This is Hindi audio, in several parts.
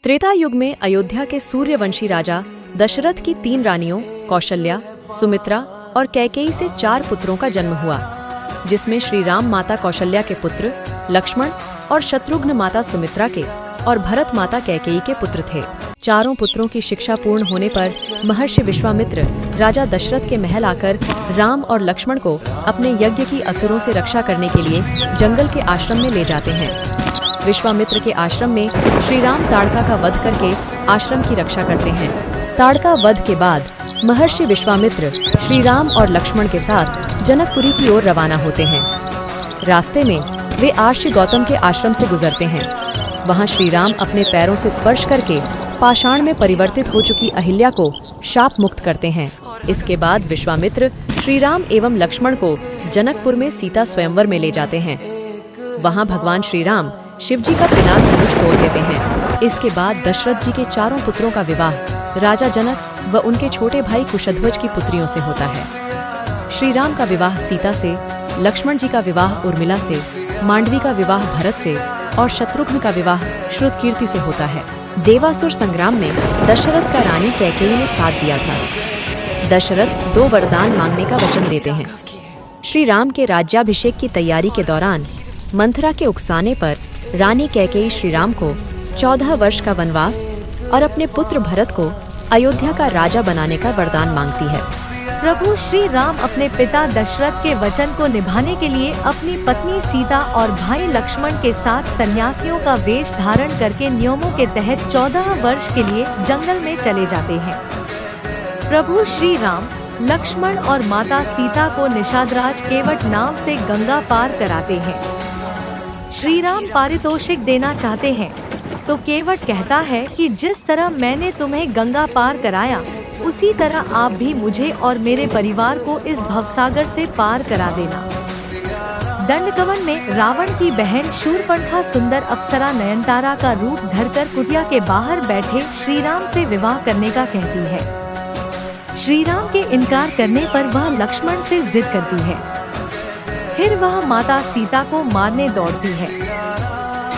त्रेता युग में अयोध्या के सूर्यवंशी राजा दशरथ की 3 रानियों कौशल्या, सुमित्रा और कैकेयी से 4 पुत्रों का जन्म हुआ, जिसमें श्री राम माता कौशल्या के पुत्र लक्ष्मण और शत्रुघ्न माता सुमित्रा के और भरत माता कैकेयी के पुत्र थे। चारों पुत्रों की शिक्षा पूर्ण होने पर महर्षि विश्वामित्र राजा दशरथ के महल आकर राम और लक्ष्मण को अपने यज्ञ की असुरों से रक्षा करने के लिए जंगल के आश्रम में ले जाते हैं। विश्वामित्र के आश्रम में श्री राम ताड़का का वध करके आश्रम की रक्षा करते हैं। ताड़का वध के बाद महर्षि विश्वामित्र श्री राम और लक्ष्मण के साथ जनकपुरी की ओर रवाना होते हैं। रास्ते में वे आर्षि गौतम के आश्रम से गुजरते हैं। वहां श्री राम अपने पैरों से स्पर्श करके पाषाण में परिवर्तित हो चुकी अहिल्या को शाप मुक्त करते हैं। इसके बाद विश्वामित्र श्री राम एवं लक्ष्मण को जनकपुर में सीता स्वयंवर में ले जाते हैं। वहां भगवान श्री राम शिव जी का पिनाक धनुष तोड़ देते हैं। इसके बाद दशरथ जी के 4 पुत्रों का विवाह राजा जनक व उनके छोटे भाई कुशध्वज की पुत्रियों से होता है। श्री राम का विवाह सीता से, लक्ष्मण जी का विवाह उर्मिला से, मांडवी का विवाह भरत से और शत्रुघ्न का विवाह श्रुतकीर्ति से होता है। देवासुर संग्राम में दशरथ का रानी कैकेयी ने साथ दिया था। दशरथ 2 वरदान मांगने का वचन देते हैं। श्री राम के राज्याभिषेक की तैयारी के दौरान मंथरा के उकसाने पर रानी कैकेयी श्री राम को 14 वर्ष का वनवास और अपने पुत्र भरत को अयोध्या का राजा बनाने का वरदान मांगती है। प्रभु श्री राम अपने पिता दशरथ के वचन को निभाने के लिए अपनी पत्नी सीता और भाई लक्ष्मण के साथ सन्यासियों का वेश धारण करके नियमों के तहत 14 वर्ष के लिए जंगल में चले जाते हैं। प्रभु श्री राम लक्ष्मण और माता सीता को निषादराज केवट नाव से गंगा पार कराते हैं। श्री राम पारितोषिक देना चाहते हैं तो केवट कहता है कि जिस तरह मैंने तुम्हें गंगा पार कराया, उसी तरह आप भी मुझे और मेरे परिवार को इस भवसागर से पार करा देना। दंडकवन में रावण की बहन शूर्पणखा सुंदर अप्सरा नयनतारा का रूप धरकर कुटिया के बाहर बैठे श्री राम से विवाह करने का कहती है। श्री राम के इनकार करने पर वह लक्ष्मण से जिद करती है। फिर वह माता सीता को मारने दौड़ती है।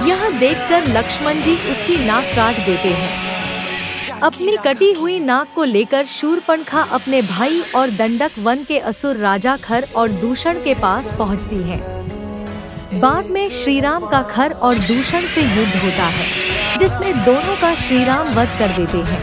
यह देखकर लक्ष्मण जी उसकी नाक काट देते हैं। अपनी कटी हुई नाक को लेकर शूर्पणखा अपने भाई और दंडक वन के असुर राजा खर और दूषण के पास पहुंचती है। बाद में श्री राम का खर और दूषण से युद्ध होता है, जिसमें दोनों का श्री राम वध कर देते हैं।